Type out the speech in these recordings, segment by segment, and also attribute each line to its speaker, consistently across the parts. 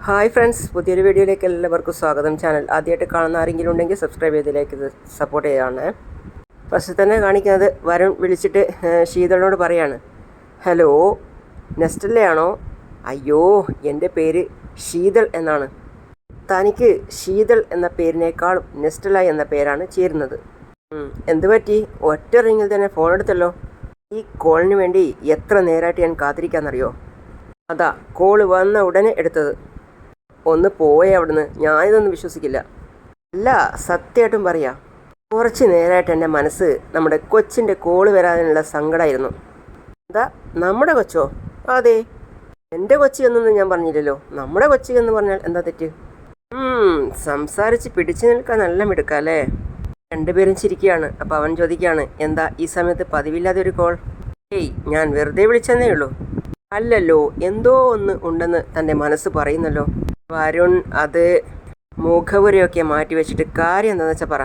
Speaker 1: Hi friends, പുതിയൊരു വീഡിയോയിലേക്ക് എല്ലാവർക്കും സ്വാഗതം. ചാനൽ ആദ്യമായിട്ട് കാണുന്ന ആരെങ്കിലും ഉണ്ടെങ്കിൽ സബ്സ്ക്രൈബ് ചെയ്തിലേക്ക് ഇത് സപ്പോർട്ട് ചെയ്യാണ്. ഫസ്റ്റ് തന്നെ കാണിക്കുന്നത് വരുൺ വിളിച്ചിട്ട് ശീതളിനോട് പറയാണ്, ഹലോ നെസ്റ്റല്ലയാണോ? അയ്യോ, എൻ്റെ പേര് ശീതൾ എന്നാണ്. തനിക്ക് ശീതൾ എന്ന പേരിനേക്കാളും നെസ്റ്റല്ല എന്ന പേരാണ് ചേരുന്നത്. എന്ത് പറ്റി? ഒറ്റ റിങ്ങിൽ തന്നെ ഫോൺ എടുത്തല്ലോ. ഈ കോളിന് വേണ്ടി എത്ര നേരമായിട്ട് ഞാൻ കാത്തിരിക്കാമെന്നറിയോ? അതാ കോള് വന്ന ഉടനെ എടുത്തത്. ഒന്ന് പോയേ അവിടുന്ന്, ഞാനിതൊന്നും വിശ്വസിക്കില്ല. അല്ല, സത്യമായിട്ടും പറയാം, കുറച്ച് നേരമായിട്ട് എൻ്റെ മനസ്സ് നമ്മുടെ കൊച്ചിൻ്റെ കോള് വരാനുള്ള സങ്കടമായിരുന്നു. എന്താ, നമ്മുടെ കൊച്ചോ? അതെ, എൻ്റെ കൊച്ചി എന്നൊന്നും ഞാൻ പറഞ്ഞില്ലല്ലോ. നമ്മുടെ കൊച്ചി എന്ന് പറഞ്ഞാൽ എന്താ തെറ്റ്? സംസാരിച്ച് പിടിച്ചു നിൽക്കാൻ നല്ല മിടുക്കല്ലേ? രണ്ടുപേരും ചിരിക്കുകയാണ്. അപ്പോൾ അവൻ ചോദിക്കുകയാണ്, എന്താ ഈ സമയത്ത് പതിവില്ലാതെ ഒരു കോൾ? ഏയ്, ഞാൻ വെറുതെ വിളിച്ചെന്നേ ഉള്ളൂ. അല്ലല്ലോ, എന്തോ ഒന്ന് ഉണ്ടെന്ന് തൻ്റെ മനസ്സ് പറയുന്നല്ലോ. വരുൺ അത് മുഖവുരയൊക്കെ മാറ്റി വെച്ചിട്ട് കാര്യം എന്താണെന്ന് വെച്ചാൽ പറ.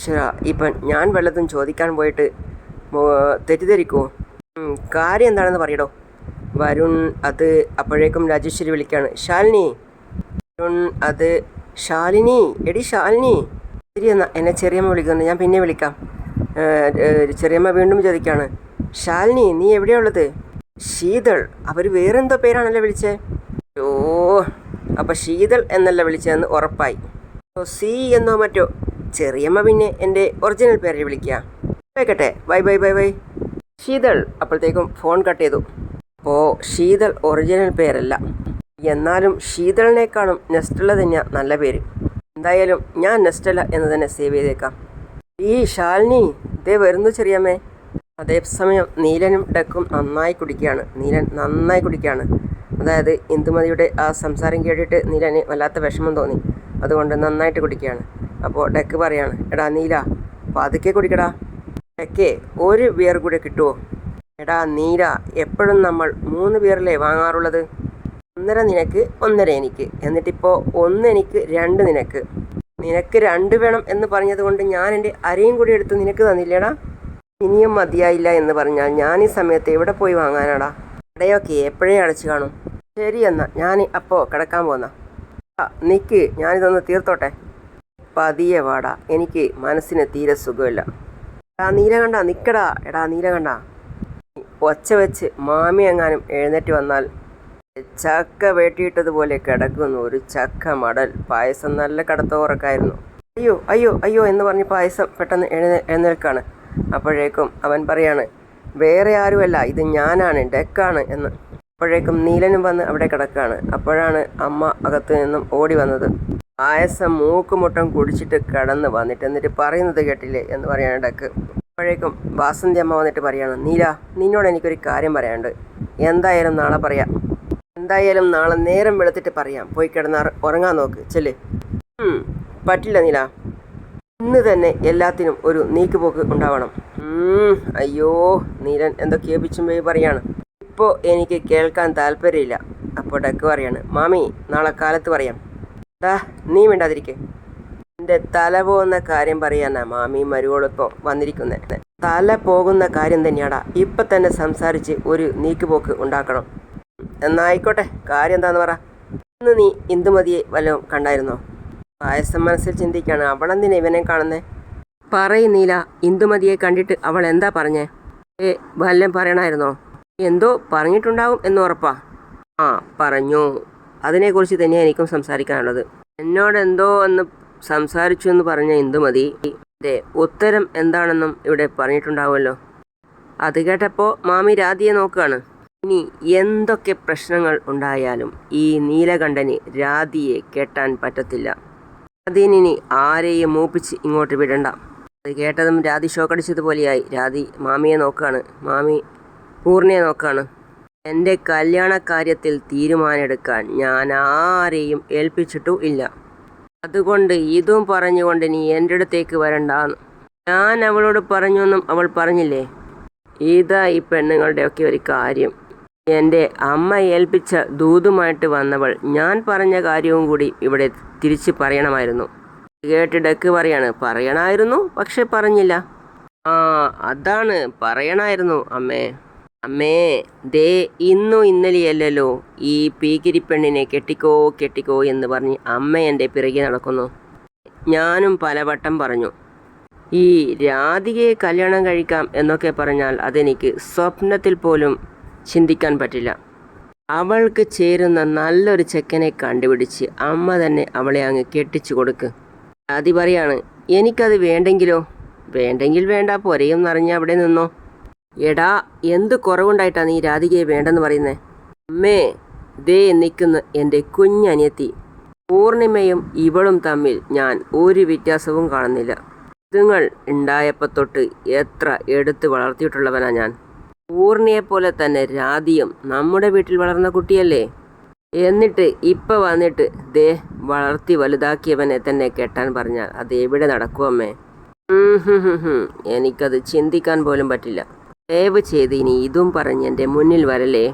Speaker 1: ശരാ, ഇപ്പം ഞാൻ വല്ലതും ചോദിക്കാൻ പോയിട്ട് തെറ്റിദ്ധരിക്കുമോ? കാര്യം എന്താണെന്ന് പറയടോ. വരുൺ അത് അപ്പോഴേക്കും രാജേശ്വരി വിളിക്കുകയാണ്, ശാലിനി. വരുൺ അത് ശാലിനി, എടി ശാലിനി. ശരി എന്നാ, എന്നെ ചെറിയമ്മ വിളിക്കുന്നുണ്ട്, ഞാൻ പിന്നെ വിളിക്കാം. ചെറിയമ്മ വീണ്ടും ചോദിക്കുകയാണ്, ശാലിനി നീ എവിടെയാ ഉള്ളത്? ശീതൾ, അവർ വേറെന്തോ പേരാണല്ലോ വിളിച്ചേ. ഓ, അപ്പം ശീതൾ എന്നല്ല വിളിച്ചതെന്ന് ഉറപ്പായി. സി എന്നോ മറ്റോ. ചെറിയമ്മ പിന്നെ എൻ്റെ ഒറിജിനൽ പേര് വിളിക്കുക. കേൾക്കട്ടെ, bye bye bye bye. Sheetal. അപ്പോഴത്തേക്കും ഫോൺ കട്ട് ചെയ്തു. അപ്പോൾ ശീതൾ ഒറിജിനൽ പേരല്ല, എന്നാലും ശീതളിനേക്കാളും നെസ്റ്റല്ല തന്നെയാണ് നല്ല പേര്. എന്തായാലും ഞാൻ നെസ്റ്റല്ല എന്ന് തന്നെ സേവ് ചെയ്തേക്കാം. ഈ ശാലിനി ഇതേ വരുന്നു ചെറിയമ്മേ. അതേസമയം നീലനും ഡക്കും നന്നായി കുടിക്കുകയാണ്. അതായത് ഇന്ദുമതിയുടെ ആ സംസാരം കേട്ടിട്ട് നീലന് വല്ലാത്ത വിഷമം തോന്നി. അതുകൊണ്ട് നന്നായിട്ട് കുടിക്കുകയാണ്. അപ്പോൾ ഡക്ക് പറയാണ്, എടാ നീല, പതുക്കെ കുടിക്കടാ. ഡക്കേ, ഒരു ബിയർ കൂടെ കിട്ടുമോ? എടാ നീല, എപ്പോഴും നമ്മൾ 3 ബിയറിലേ വാങ്ങാറുള്ളത്. 1.5 നിനക്ക്, 1.5 എനിക്ക്. എന്നിട്ടിപ്പോൾ 1 എനിക്ക്, 2 നിനക്ക്. നിനക്ക് 2 വേണം എന്ന് പറഞ്ഞത് കൊണ്ട് ഞാൻ എൻ്റെ അരയും കൂടി എടുത്ത് നിനക്ക് തന്നില്ലേടാ. ഇനിയും മതിയായില്ല എന്ന് പറഞ്ഞാൽ ഞാൻ ഈ സമയത്ത് എവിടെ പോയി വാങ്ങാനാടാ? കടയൊക്കെ എപ്പോഴേ അടച്ചു കാണും. ശരി എന്നാ, ഞാൻ അപ്പോൾ കിടക്കാൻ പോന്ന. നിൽക്ക്, ഞാനിതൊന്ന് തീർത്തോട്ടെ. പതിയെ വാടാ, എനിക്ക് മനസ്സിന് തീരെ സുഖമില്ല. എടാ നീലകണ്ഠ, നിൽക്കടാ. എടാ നീലകണ്ഠ, ഒച്ച വെച്ച് മാമി എങ്ങാനും എഴുന്നേറ്റ് വന്നാൽ ചക്ക വെട്ടിയിട്ടതുപോലെ കിടക്കുന്നു ഒരു ചക്ക മടൽ. പായസം നല്ല കടത്തോറക്കായിരുന്നു. അയ്യോ അയ്യോ അയ്യോ എന്ന് പറഞ്ഞ് പായസം പെട്ടെന്ന് എഴുന്നേൽക്കാണ്. അപ്പോഴേക്കും അവൻ പറയാണ്, വേറെ ആരുമല്ല, ഇത് ഞാനാണ്, ഡെക്കാണ് എന്ന്. അപ്പോഴേക്കും നീലനും വന്ന് അവിടെ കിടക്കുകയാണ്. അപ്പോഴാണ് അമ്മ അകത്തു നിന്നും ഓടി വന്നത്. പായസം മൂക്കുമുട്ടം കുടിച്ചിട്ട് കിടന്ന് വന്നിട്ട് എന്നിട്ട് പറയുന്നത് കേട്ടില്ലേ എന്ന് പറയാണ് ഡക്ക്. അപ്പോഴേക്കും വാസന്തി അമ്മ വന്നിട്ട് പറയാണ്, നീല, നിന്നോട് എനിക്കൊരു കാര്യം പറയാനുണ്ട്. എന്തായാലും നാളെ പറയാം. എന്തായാലും നാളെ നേരം വെളുത്തിട്ട് പറയാം. പോയി കിടന്ന് ഉറങ്ങാൻ നോക്ക്, ചെല്ല്. പറ്റില്ല നീല, ഇന്ന് തന്നെ എല്ലാത്തിനും ഒരു നീക്കുപോക്ക് ഉണ്ടാവണം. അയ്യോ, നീലൻ എന്തൊക്കെയോ പിച്ചുമ്പേ പറയാണ്. ഇപ്പോൾ എനിക്ക് കേൾക്കാൻ താല്പര്യമില്ല. അപ്പോൾ ഡക്ക് പറയാണ്, മാമി നാളെ കാലത്ത് പറയാം. നീ മിണ്ടാതിരിക്കെ. എൻ്റെ തല പോകുന്ന കാര്യം പറയാനാ മാമി മരുവോളിപ്പോൾ വന്നിരിക്കുന്നത്. തല പോകുന്ന കാര്യം തന്നെയാടാ. ഇപ്പം തന്നെ സംസാരിച്ച് ഒരു നീക്കുപോക്ക് ഉണ്ടാക്കണം. എന്നായിക്കോട്ടെ, കാര്യം എന്താന്ന് പറ. ഇന്ന് നീ ഇന്ദുമതിയെ വല്ലതും കണ്ടായിരുന്നോ? പായസം മനസ്സിൽ ചിന്തിക്കുകയാണ്. അവളെന്തിനാ ഇവനെ കാണുന്നേ? പറയുന്നില്ല. ഇന്ദുമതിയെ കണ്ടിട്ട് അവൾ എന്താ പറഞ്ഞേ? വല്ലതും പറയണമായിരുന്നോ? എന്തോ പറഞ്ഞിട്ടുണ്ടാവും എന്ന് ഉറപ്പാ. പറഞ്ഞു. അതിനെക്കുറിച്ച് തന്നെയാണ് എനിക്കും സംസാരിക്കാനുള്ളത്. എന്നോട് എന്തോ ഒന്ന് സംസാരിച്ചു എന്ന് പറഞ്ഞ ഇന്ദുമതി ഉത്തരം എന്താണെന്നും ഇവിടെ പറഞ്ഞിട്ടുണ്ടാവുമല്ലോ. അത് കേട്ടപ്പോൾ മാമി രാധിയെ നോക്കുകയാണ്. ഇനി എന്തൊക്കെ പ്രശ്നങ്ങൾ ഉണ്ടായാലും ഈ നീലകണ്ഠന് രാധിയെ കെട്ടാൻ പറ്റത്തില്ല. അതിനി ആരെയും മൂപ്പിച്ച് ഇങ്ങോട്ട് വിടണ്ട. അത് കേട്ടതും രാധി ഷോക്കടിച്ചതുപോലെയായി. രാധി മാമിയെ നോക്കുകയാണ്. മാമി പൂർണ്ണയെ നോക്കുകയാണ്. എൻ്റെ കല്യാണ കാര്യത്തിൽ തീരുമാനമെടുക്കാൻ ഞാൻ ആരെയും ഏൽപ്പിച്ചിട്ടും ഇല്ല. അതുകൊണ്ട് ഇതും പറഞ്ഞുകൊണ്ട് നീ എൻ്റെ അടുത്തേക്ക് വരണ്ടാന്ന് ഞാൻ അവളോട് പറഞ്ഞൊന്നും അവൾ പറഞ്ഞില്ലേ? ഇതാ ഈ പെണ്ണുങ്ങളുടെയൊക്കെ ഒരു കാര്യം. എൻ്റെ അമ്മ ഏൽപ്പിച്ച ദൂതുമായിട്ട് വന്നവൾ ഞാൻ പറഞ്ഞ കാര്യവും കൂടി ഇവിടെ തിരിച്ച് പറയണമായിരുന്നു. കേട്ട് ഡക്ക് പറയാണ്, പറയണമായിരുന്നു, പക്ഷെ പറഞ്ഞില്ല. അതാണ്, പറയണമായിരുന്നു അമ്മേ. അമ്മേ, ദേ ഇന്നും ഇന്നലെയല്ലല്ലോ ഈ പീക്കിരിപ്പെണ്ണിനെ കെട്ടിക്കോ കെട്ടിക്കോ എന്ന് പറഞ്ഞ് അമ്മ എൻ്റെ പിറകെ നടക്കുന്നു. ഞാനും പലവട്ടം പറഞ്ഞു, ഈ രാധികയെ കല്യാണം കഴിക്കാം എന്നൊക്കെ പറഞ്ഞാൽ അതെനിക്ക് സ്വപ്നത്തിൽ പോലും ചിന്തിക്കാൻ പറ്റില്ല. അവൾക്ക് ചേരുന്ന നല്ലൊരു ചെക്കനെ കണ്ടുപിടിച്ച് അമ്മ തന്നെ അവളെ അങ്ങ് കെട്ടിച്ചു കൊടുക്ക്. രാധി പറയാണ്, എനിക്കത് വേണ്ടെങ്കിലോ? വേണ്ടെങ്കിൽ വേണ്ട, പൊരയും നിറഞ്ഞ് അവിടെ നിന്നോ. എടാ, എന്ത് കുറവുണ്ടായിട്ടാണ് നീ രാധികയെ വേണ്ടെന്ന് പറയുന്നേ? അമ്മേ, ദേ നിൽക്കുന്ന എൻ്റെ കുഞ്ഞനിയത്തി പൂർണിമയും ഇവളും തമ്മിൽ ഞാൻ ഒരു വ്യത്യാസവും കാണുന്നില്ല. ഇതുങ്ങൾ ഉണ്ടായപ്പോൾ തൊട്ട് എത്ര എടുത്ത് വളർത്തിയിട്ടുള്ളവനാ ഞാൻ. പൂർണിയെപ്പോലെ തന്നെ രാധിയും നമ്മുടെ വീട്ടിൽ വളർന്ന കുട്ടിയല്ലേ. എന്നിട്ട് ഇപ്പം വന്നിട്ട് ദേ വളർത്തി വലുതാക്കിയവനെ തന്നെ കെട്ടാൻ പറഞ്ഞാൽ അത് എവിടെ നടക്കും അമ്മേ? എനിക്കത് ചിന്തിക്കാൻ പോലും പറ്റില്ല. ദയവ് ചെയ്ത് ഇനി ഇതും പറഞ്ഞ് എൻ്റെ മുന്നിൽ വരല്ലേ.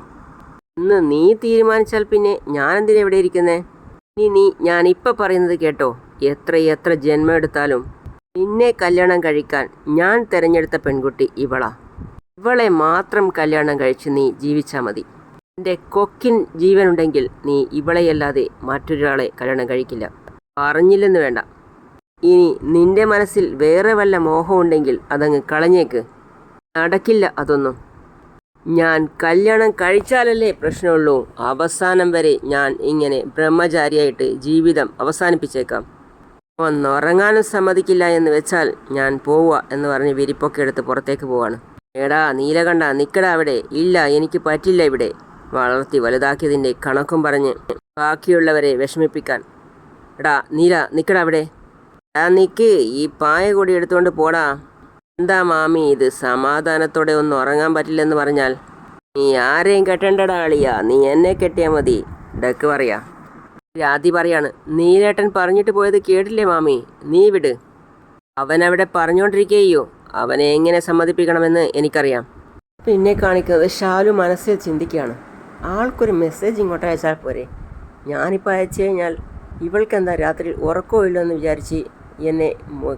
Speaker 1: ഇന്ന് നീ തീരുമാനിച്ചാൽ പിന്നെ ഞാനെന്തിനാ ഇവിടെ ഇരിക്കുന്നേ? ഇനി ഞാനിപ്പോൾ പറയുന്നത് കേട്ടോ. എത്ര ജന്മം എടുത്താലും നിന്നെ കല്യാണം കഴിക്കാൻ ഞാൻ തിരഞ്ഞെടുത്ത പെൺകുട്ടി ഇവളാ. ഇവളെ മാത്രം കല്യാണം കഴിച്ച് നീ ജീവിച്ചാൽ മതി. എൻ്റെ കൊക്കിൻ ജീവനുണ്ടെങ്കിൽ നീ ഇവളെയല്ലാതെ മറ്റൊരാളെ കല്യാണം കഴിക്കില്ല. പറഞ്ഞില്ലെന്ന് വേണ്ട. ഇനി നിന്റെ മനസ്സിൽ വേറെ വല്ല മോഹമുണ്ടെങ്കിൽ അതങ്ങ് കളഞ്ഞേക്ക്. നടക്കില്ല അതൊന്നും. ഞാൻ കല്യാണം കഴിച്ചാലല്ലേ പ്രശ്നമുള്ളൂ. അവസാനം വരെ ഞാൻ ഇങ്ങനെ ബ്രഹ്മചാരിയായിട്ട് ജീവിതം അവസാനിപ്പിച്ചേക്കാം. ഒന്നുറങ്ങാനും സമ്മതിക്കില്ല എന്ന് വെച്ചാൽ ഞാൻ പോവുക എന്ന് പറഞ്ഞ് വിരിപ്പൊക്കെ എടുത്ത് പുറത്തേക്ക് പോവാണ്. എടാ നീലകണ്ഠ, നിൽക്കടാ അവിടെ. ഇല്ല, എനിക്ക് പറ്റില്ല ഇവിടെ. വളർത്തി വലുതാക്കിയതിൻ്റെ കണക്കും പറഞ്ഞ് ബാക്കിയുള്ളവരെ വിഷമിപ്പിക്കാൻ. എടാ നീല, നിൽക്കടാ അവിടെ. നിൽക്ക്, ഈ പായ കൂടി എടുത്തുകൊണ്ട് പോടാ. എന്താ മാമി ഇത്, സമാധാനത്തോടെ ഒന്നും ഉറങ്ങാൻ പറ്റില്ലെന്ന് പറഞ്ഞാൽ? നീ ആരെയും കെട്ടണ്ടടാ അളിയാ, നീ എന്നെ കെട്ടിയാൽ മതി. ഡക്ക് പറയാ. രാധി പറയാണ്, നീലേട്ടൻ പറഞ്ഞിട്ട് പോയത് കേട്ടില്ലേ മാമി, നീ വിട്. അവനവിടെ പറഞ്ഞുകൊണ്ടിരിക്കുകയോ, അവനെ എങ്ങനെ സമ്മതിപ്പിക്കണമെന്ന് എനിക്കറിയാം. പിന്നെ കാണിക്കുന്നത് ഷാലു മനസ്സിൽ ചിന്തിക്കുകയാണ്, ആൾക്കൊരു മെസ്സേജ് ഇങ്ങോട്ട് അയച്ചാൽ പോരെ. ഞാനിപ്പോൾ അയച്ചു കഴിഞ്ഞാൽ ഇവൾക്കെന്താ രാത്രി ഉറക്കമോ ഇല്ലോ എന്ന് വിചാരിച്ച് എന്നെ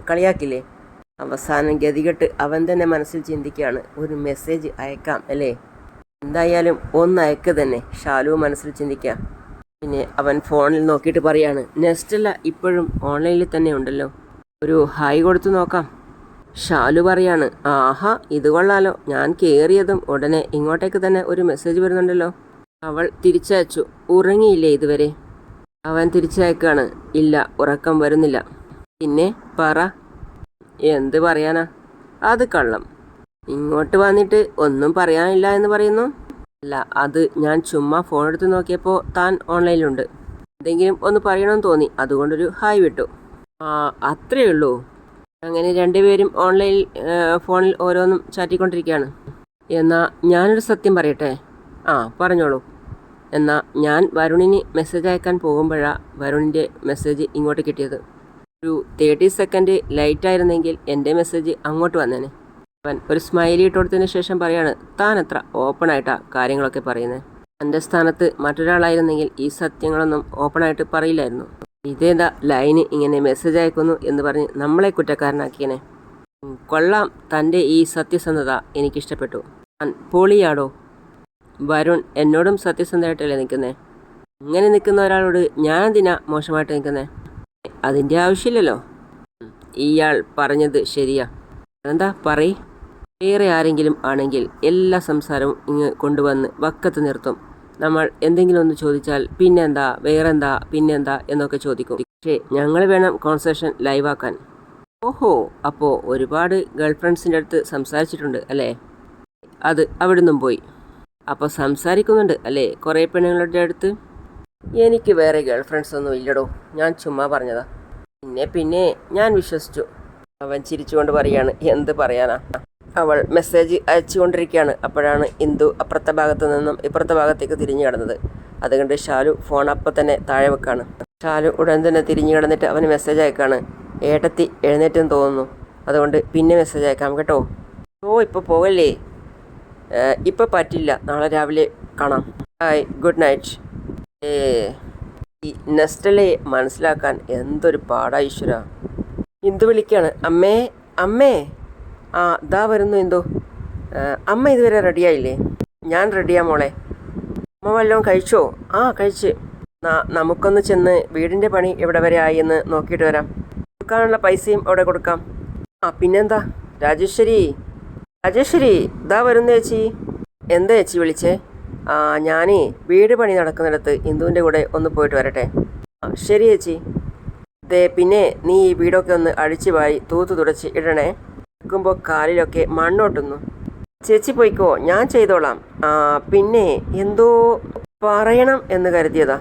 Speaker 1: കളിയാക്കില്ലേ. അവസാനം ഗതികെട്ട് അവൻ തന്നെ മനസ്സിൽ ചിന്തിക്കുകയാണ്, ഒരു മെസ്സേജ് അയക്കാം അല്ലേ. എന്തായാലും ഒന്ന് അയക്ക് തന്നെ, ഷാലു മനസ്സിൽ ചിന്തിക്കുക. പിന്നെ അവൻ ഫോണിൽ നോക്കിയിട്ട് പറയാണ്, നെസ്റ്റല്ല ഇപ്പോഴും ഓൺലൈനിൽ തന്നെ ഉണ്ടല്ലോ, ഒരു ഹായ് കൊടുത്തു നോക്കാം. ഷാലു പറയാണ്, ആഹാ ഇത് കൊള്ളാലോ, ഞാൻ കയറിയതും ഉടനെ ഇങ്ങോട്ടേക്ക് തന്നെ ഒരു മെസ്സേജ് വരുന്നുണ്ടല്ലോ. അവൾ തിരിച്ചയച്ചു, ഉറങ്ങിയില്ലേ ഇതുവരെ? അവൻ തിരിച്ചയക്കാണ്, ഇല്ല ഉറക്കം വരുന്നില്ല. പിന്നെ പറ. എന്ത് പറയാനാ, അത് കള്ളം. ഇങ്ങോട്ട് വന്നിട്ട് ഒന്നും പറയാനില്ല എന്ന് പറയുന്നു. അല്ല, അത് ഞാൻ ചുമ്മാ ഫോൺ എടുത്ത് നോക്കിയപ്പോൾ താൻ ഓൺലൈനിലുണ്ട്, എന്തെങ്കിലും ഒന്ന് പറയണമെന്ന് തോന്നി, അതുകൊണ്ടൊരു ഹായ് വിട്ടു. അത്രയേ ഉള്ളൂ. അങ്ങനെ രണ്ടുപേരും ഓൺലൈനിൽ ഫോണിൽ ഓരോന്നും ചാറ്റിക്കൊണ്ടിരിക്കുകയാണ്. എന്നാൽ ഞാനൊരു സത്യം പറയട്ടെ. പറഞ്ഞോളൂ. എന്നാൽ ഞാൻ വരുണിന് മെസ്സേജ് അയക്കാൻ പോകുമ്പോഴാണ് വരുണിൻ്റെ മെസ്സേജ് ഇങ്ങോട്ട് കിട്ടിയത്. ഒരു 30 സെക്കൻഡ് ലൈറ്റായിരുന്നെങ്കിൽ എൻ്റെ മെസ്സേജ് അങ്ങോട്ട് വന്നേനെ. അവൻ ഒരു സ്മൈലി ഇട്ട് കൊടുത്തതിന് ശേഷം പറയാണ്, താൻ എത്ര ഓപ്പണായിട്ടാണ് കാര്യങ്ങളൊക്കെ പറയുന്നത്. എൻ്റെ സ്ഥാനത്ത് മറ്റൊരാളായിരുന്നെങ്കിൽ ഈ സത്യങ്ങളൊന്നും ഓപ്പണായിട്ട് പറയില്ലായിരുന്നു. ഇതേതാ ലൈന് ഇങ്ങനെ മെസ്സേജ് അയക്കുന്നു എന്ന് പറഞ്ഞ് നമ്മളെ കുറ്റക്കാരനാക്കിയനെ. കൊള്ളാം, തൻ്റെ ഈ സത്യസന്ധത എനിക്കിഷ്ടപ്പെട്ടു. താൻ പൊളിയാടോ. വരുൺ എന്നോടും സത്യസന്ധമായിട്ടല്ലേ നിൽക്കുന്നേ. ഇങ്ങനെ നിൽക്കുന്ന ഒരാളോട് ഞാനെന്തിനാ മോശമായിട്ട് നിൽക്കുന്നേ? അതിൻ്റെ ആവശ്യമില്ലല്ലോ. ഇയാൾ പറഞ്ഞത് ശരിയാ. അതെന്താ പറയ്. വേറെ ആരെങ്കിലും ആണെങ്കിൽ എല്ലാ സംസാരവും ഇങ്ങ് കൊണ്ടുവന്ന് വക്കത്ത് നിർത്തും. നമ്മൾ എന്തെങ്കിലും ഒന്ന് ചോദിച്ചാൽ പിന്നെന്താ, വേറെന്താ, പിന്നെന്താ എന്നൊക്കെ ചോദിക്കും. പക്ഷേ ഞങ്ങൾ വേണം കോൺവെർസേഷൻ ലൈവാക്കാൻ. ഓഹോ, അപ്പോൾ ഒരുപാട് ഗേൾ ഫ്രണ്ട്സിൻ്റെ അടുത്ത് സംസാരിച്ചിട്ടുണ്ട് അല്ലേ? അത് അവിടുന്നും പോയി. അപ്പോൾ സംസാരിക്കുന്നുണ്ട് അല്ലേ കുറേ പെണ്ണുങ്ങളുടെ അടുത്ത്? എനിക്ക് വേറെ ഗേൾ ഫ്രണ്ട്സ് ഒന്നും ഇല്ലടോ, ഞാൻ ചുമ്മാ പറഞ്ഞതാ. പിന്നെ ഞാൻ വിശ്വസിച്ചു. അവൻ ചിരിച്ചുകൊണ്ട് പറയാണ്, എന്ത് പറയാനാ. അവൾ മെസ്സേജ് അയച്ചുകൊണ്ടിരിക്കുകയാണ്. അപ്പോഴാണ് ഇന്ദു അപ്പുറത്തെ ഭാഗത്തു നിന്നും ഇപ്പുറത്തെ ഭാഗത്തേക്ക് തിരിഞ്ഞു കിടന്നത്. അതുകൊണ്ട് ഷാലു ഫോൺ അപ്പം തന്നെ താഴെ വെക്കാണ്. ഷാലു ഉടൻ തന്നെ തിരിഞ്ഞു കിടന്നിട്ട് അവന് മെസ്സേജ് അയക്കാണ്, ഏട്ടത്തി എഴുന്നേറ്റെന്ന് തോന്നുന്നു, അതുകൊണ്ട് പിന്നെ മെസ്സേജ് അയക്കാം കേട്ടോ. ഇപ്പോൾ പോവല്ലേ? ഇപ്പം പറ്റില്ല, നാളെ രാവിലെ കാണാം. Hi, good night. ഈ നെസ്റ്റലയെ മനസ്സിലാക്കാൻ എന്തൊരു പാടാ ഈശ്വര. ഇന്ദു വിളിക്കാണ്, അമ്മേ അമ്മേ. ഇതാ വരുന്നു ഇന്ദു. അമ്മ ഇതുവരെ റെഡിയായില്ലേ? ഞാൻ റെഡിയാ മോളെ. അമ്മ വല്ലതും കഴിച്ചോ? ആ കഴിച്ച്. നമുക്കൊന്ന് ചെന്ന് വീടിൻ്റെ പണി എവിടെ വരെ ആയി എന്ന് നോക്കിയിട്ട് വരാം. കൊടുക്കാനുള്ള പൈസയും അവിടെ കൊടുക്കാം. പിന്നെന്താ? രാജേശ്വരി, രാജേശ്വരി, ഇതാ വരുന്ന ചേച്ചി. എന്താ ചേച്ചി വിളിച്ചേ? ഞാനേ വീട് പണി നടക്കുന്നിടത്ത് ഇന്ദുവിൻ്റെ കൂടെ ഒന്ന് പോയിട്ട് വരട്ടെ. ശരി ചേച്ചി. പിന്നെ നീ ഈ വീടൊക്കെ ഒന്ന് അഴിച്ചു വാരി തൂത്ത് തുടച്ച് ഇടണേ. നിൽക്കുമ്പോൾ കാലിലൊക്കെ മണ്ണോട്ടുന്നു. ചേച്ചി പോയിക്കോ, ഞാൻ ചെയ്തോളാം. പിന്നെ എന്തോ പറയണം എന്ന് കരുതിയതാ.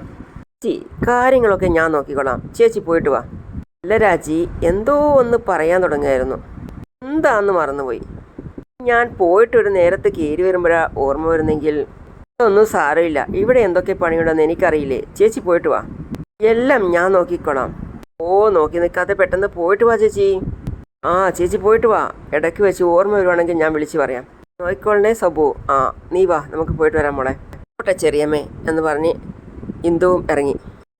Speaker 1: ചേച്ചി, കാര്യങ്ങളൊക്കെ ഞാൻ നോക്കിക്കോളാം, ചേച്ചി പോയിട്ട് വാ. അല്ല രാജി, എന്തോ ഒന്ന് പറയാൻ തുടങ്ങിയായിരുന്നു. എന്താന്ന് മറന്നുപോയി. ഞാൻ പോയിട്ടൊരു നേരത്ത് കയറി വരുമ്പോഴാ ഓർമ്മ വരുന്നെങ്കിൽ. ഒന്നും സാരമില്ല, ഇവിടെ എന്തൊക്കെ പണിയുണ്ടെന്ന് എനിക്കറിയില്ലേ. ചേച്ചി പോയിട്ട് വാ, എല്ലാം ഞാൻ നോക്കിക്കോളാം. നോക്കി നിൽക്കാതെ പെട്ടെന്ന് പോയിട്ട് വാ ചേച്ചി. ചേച്ചി പോയിട്ട് വാ. ഇടയ്ക്ക് വെച്ച് ഓർമ്മ വരുവാണെങ്കിൽ ഞാൻ വിളിച്ച് പറയാം. നോക്കിക്കോളണേ സബു. നീ വാ, നമുക്ക് പോയിട്ട് വരാം മോളെ. പോട്ടെ ചെറിയമ്മേ എന്ന് പറഞ്ഞ് ഇന്ദുവും ഇറങ്ങി.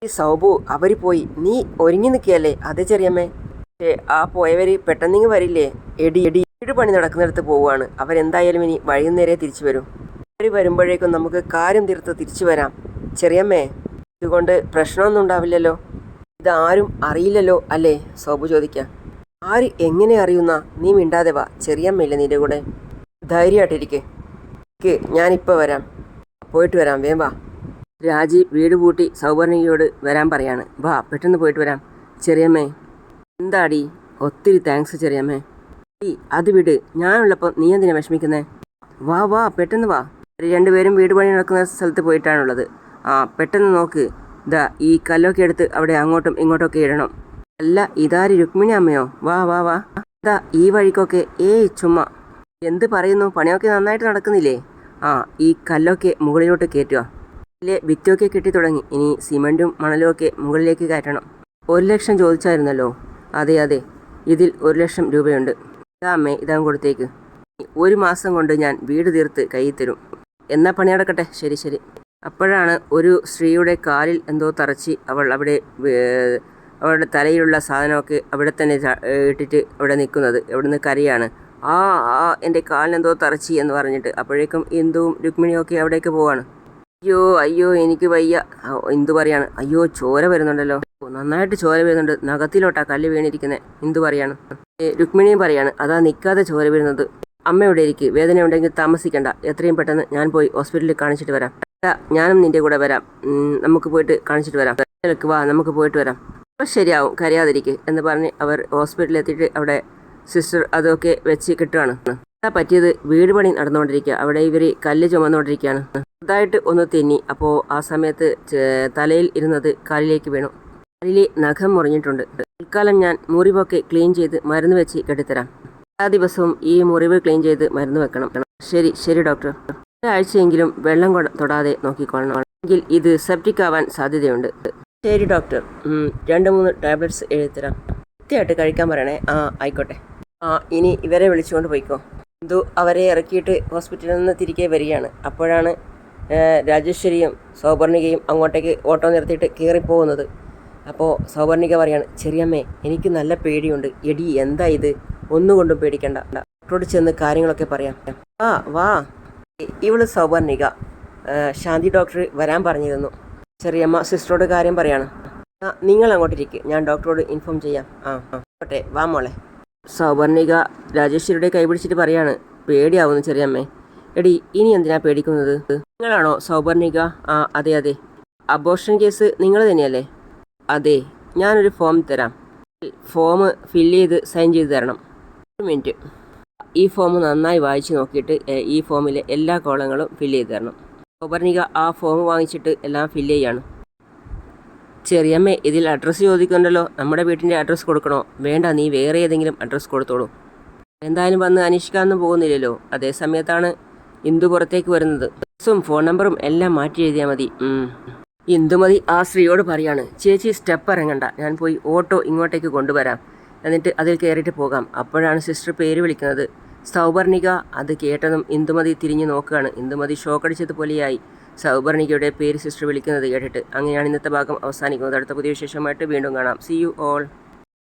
Speaker 1: ഈ സൗബു അവർ പോയി, നീ ഒരുങ്ങി നിൽക്കുകയല്ലേ? അതെ ചെറിയമ്മേ. പോയവർ പെട്ടെന്നിങ്ങ് വരില്ലേ? വീട് പണി നടക്കുന്നിടത്ത് പോവുകയാണ്. അവരെന്തായാലും ഇനി വൈകുന്നേരം തിരിച്ചു വരും. അവർ വരുമ്പോഴേക്കും നമുക്ക് കാര്യം തീർത്ത് തിരിച്ചു വരാം. ചെറിയമ്മേ, ഇതുകൊണ്ട് പ്രശ്നമൊന്നും ഉണ്ടാവില്ലല്ലോ? ഇതാരും അറിയില്ലല്ലോ അല്ലേ? സോബു ചോദിക്കാം. ആര് എങ്ങനെ അറിയുന്ന? നീ മിണ്ടാതെ വാ. ചെറിയമ്മയില്ലേ നിന്റെ കൂടെ? ധൈര്യമായിട്ടിരിക്കെ. ഞാനിപ്പോൾ വരാം. പോയിട്ട് വരാം, വേം വാ. രാജി വീട് പൂട്ടി സൗവർണികയോട് വരാൻ പറയാണ്. വാ, പെട്ടെന്ന് പോയിട്ട് വരാം. ചെറിയമ്മേ. എന്താടി? ഒത്തിരി താങ്ക്സ് ചെറിയമ്മേ. അത് വിട്, ഞാനുള്ളപ്പോൾ നീ എന്തിനാ വിഷമിക്കുന്നേ? വാ പെട്ടെന്ന് വാ. രണ്ടുപേരും വീട് പണി നടക്കുന്ന സ്ഥലത്ത് പോയിട്ടാണുള്ളത്. പെട്ടെന്ന് നോക്ക്. ഇതാ ഈ കല്ലൊക്കെ എടുത്ത് അവിടെ അങ്ങോട്ടും ഇങ്ങോട്ടൊക്കെ ഇടണം. അല്ല, ഇതാര് രുക്മിണി അമ്മയോ? വാ. ഇതാ ഈ വഴിക്കൊക്കെ. ചുമ്മാ. എന്ത് പറയുന്നു? പണിയൊക്കെ നന്നായിട്ട് നടക്കുന്നില്ലേ? ഈ കല്ലൊക്കെ മുകളിലോട്ട് കയറ്റുക. ഇതിലെ ഭിത്തിയൊക്കെ കെട്ടി തുടങ്ങി. ഇനി സിമൻറ്റും മണലും ഒക്കെ മുകളിലേക്ക് കയറ്റണം. 1 ലക്ഷം ചോദിച്ചായിരുന്നല്ലോ? അതെ, ഇതിൽ 1 ലക്ഷം രൂപയുണ്ട്. ഇതാ അമ്മേ, ഇതാൻ കൊടുത്തേക്ക്. 1 മാസം കൊണ്ട് ഞാൻ വീട് തീർത്ത് കയ്യിൽ തരും. എന്നാ പണി നടക്കട്ടെ. ശരി. അപ്പോഴാണ് ഒരു സ്ത്രീയുടെ കാലിൽ എന്തോ തറച്ച് അവളുടെ തലയിലുള്ള സാധനമൊക്കെ അവിടെ തന്നെ ഇട്ടിട്ട് അവിടെ നിൽക്കുന്നത്. എവിടുന്ന് കരയാണ്. എൻ്റെ കാലിനെന്തോ തറച്ചി എന്ന് പറഞ്ഞിട്ട്. അപ്പോഴേക്കും ഇന്ദുവും രുക്മിണിയും ഒക്കെ അവിടേക്ക് പോവാണ്. അയ്യോ എനിക്ക് വയ്യ. ഇന്ദു പറയാണ്. അയ്യോ, ചോര വരുന്നുണ്ടല്ലോ. നന്നായിട്ട് ചോര വരുന്നുണ്ട്. നഖത്തിലോട്ടാ കല്ല് വീണിരിക്കുന്നത്. ഇന്ദു പറയാണ്. രുക്മിണിയും പറയാണ്. അതാ നിൽക്കാതെ ചോര വരുന്നത്. അമ്മ ഇവിടെ ഇരിക്ക്, വേദന ഉണ്ടെങ്കിൽ താമസിക്കണ്ട. എത്രയും പെട്ടെന്ന് ഞാൻ പോയി ഹോസ്പിറ്റലിൽ കാണിച്ചിട്ട് വരാം. ഞാനും നിന്റെ കൂടെ വരാം. നമുക്ക് പോയിട്ട് കാണിച്ചിട്ട് വരാം. വാ, നമുക്ക് പോയിട്ട് വരാം. അപ്പോൾ ശരിയാവും, കരയാതിരിക്കുക എന്ന് പറഞ്ഞ് അവർ ഹോസ്പിറ്റലിൽ എത്തിയിട്ട് അവിടെ സിസ്റ്റർ അതൊക്കെ വെച്ച് കിട്ടുകയാണ്. പറ്റിയത് വീട് പണി നടന്നുകൊണ്ടിരിക്കുക. അവിടെ ഇവർ കല്ല് ചുമന്നുകൊണ്ടിരിക്കുകയാണ്. ചെറുതായിട്ട് ഒന്ന് തെന്നി. അപ്പോൾ ആ സമയത്ത് തലയിൽ ഇരുന്നത് കാലിലേക്ക് വീണു. കാലിലെ നഖം മുറിഞ്ഞിട്ടുണ്ട്. തൽക്കാലം ഞാൻ മുറിവൊക്കെ ക്ലീൻ ചെയ്ത് മരുന്ന് വെച്ച് കെട്ടിത്തരാം. എല്ലാ ദിവസവും ഈ മുറിവ് ക്ലീൻ ചെയ്ത് മരുന്ന് വെക്കണം. ശരി ഡോക്ടർ. ഒരാഴ്ചയെങ്കിലും വെള്ളം തൊടാതെ നോക്കിക്കൊള്ളണം. എങ്കിൽ ഇത് സെപ്റ്റിക് ആവാൻ സാധ്യതയുണ്ട്. ശരി ഡോക്ടർ. 2-3 ടാബ്ലറ്റ്സ് എഴുതിത്തരാം. കൃത്യമായിട്ട് കഴിക്കാൻ പറയണേ. ആയിക്കോട്ടെ. ഇനി ഇവരെ വിളിച്ചുകൊണ്ട് പോയിക്കോ. ഇന്ദു അവരെ ഇറക്കിയിട്ട് ഹോസ്പിറ്റലിൽ നിന്ന് തിരികെ വരികയാണ്. അപ്പോഴാണ് രാജേശ്വരിയും സൗവർണികയും അങ്ങോട്ടേക്ക് ഓട്ടോ നിർത്തിയിട്ട് കയറിപ്പോകുന്നത്. അപ്പോൾ സൗവർണിക പറയാണ്. ചെറിയമ്മേ, എനിക്ക് നല്ല പേടിയുണ്ട്. എടി, എന്താ ഇത്? ഒന്നുകൊണ്ടും പേടിക്കണ്ട. ഡോക്ടറോട് ചെന്ന് കാര്യങ്ങളൊക്കെ പറയാം. വാ. ഇവള് സൗവർണിക. ശാന്തി ഡോക്ടർ വരാൻ പറഞ്ഞിരുന്നു. ചെറിയമ്മ സിസ്റ്ററോട് കാര്യം പറയാണ്. നിങ്ങൾ അങ്ങോട്ടിരിക്കുക, ഞാൻ ഡോക്ടറോട് ഇൻഫോം ചെയ്യാം. ഓട്ടെ, വാ മോളെ. സൗവർണിക രാജേശ്വരിയുടെ കൈ പിടിച്ചിട്ട് പറയാണ്. പേടിയാവുന്നു ചെറിയമ്മേ. എടി, ഇനി എന്തിനാ പേടിക്കുന്നത്? നിങ്ങളാണോ സൗവർണിക? അതെ. അബോർഷൻ കേസ് നിങ്ങൾ തന്നെയല്ലേ? അതെ. ഞാനൊരു ഫോം തരാം. ഫോം ഫില്ല് ചെയ്ത് സൈൻ ചെയ്ത് തരണം. 1 മിനിറ്റ്. ഈ ഫോം നന്നായി വായിച്ച് നോക്കിയിട്ട് ഈ ഫോമിലെ എല്ലാ കോളങ്ങളും ഫില്ല് ചെയ്ത് തരണം. സൗവർണിക ആ ഫോം വാങ്ങിച്ചിട്ട് എല്ലാം ഫില്ല് ചെയ്യാണ്. ചെറിയമ്മേ, ഇതിൽ അഡ്രസ്സ് ചോദിക്കുന്നുണ്ടല്ലോ. നമ്മുടെ വീട്ടിൻ്റെ അഡ്രസ്സ് കൊടുക്കണോ? വേണ്ട, നീ വേറെ ഏതെങ്കിലും അഡ്രസ്സ് കൊടുത്തോളൂ. എന്തായാലും വന്ന് അന്വേഷിക്കാനൊന്നും പോകുന്നില്ലല്ലോ. അതേ സമയത്താണ് ഇന്ദു പുറത്തേക്ക് വരുന്നത്. അഡ്രസ്സും ഫോൺ നമ്പറും എല്ലാം മാറ്റി എഴുതിയാൽ മതി. ഇന്ദുമതി ആ സ്ത്രീയോട് പറയാണ്. ചേച്ചി സ്റ്റെപ്പ് ഇറങ്ങണ്ട, ഞാൻ പോയി ഓട്ടോ ഇങ്ങോട്ടേക്ക് കൊണ്ടുവരാം. എന്നിട്ട് അതിൽ കയറിയിട്ട് പോകാം. അപ്പോഴാണ് സിസ്റ്റർ പേര് വിളിക്കുന്നത്. സൗവർണിക. അത് കേട്ടതും ഇന്ദുമതി തിരിഞ്ഞു നോക്കുകയാണ്. ഇന്ദുമതി ഷോക്കടിച്ചതുപോലെയായി സൗവർണികയുടെ പേര് സിസ്റ്റർ വിളിക്കുന്നത് കേട്ടിട്ട്. അങ്ങനെയാണ് ഇന്നത്തെ ഭാഗം അവസാനിക്കുന്നത്. അടുത്ത പുതിയ വിശേഷമായിട്ട് വീണ്ടും കാണാം. See you all.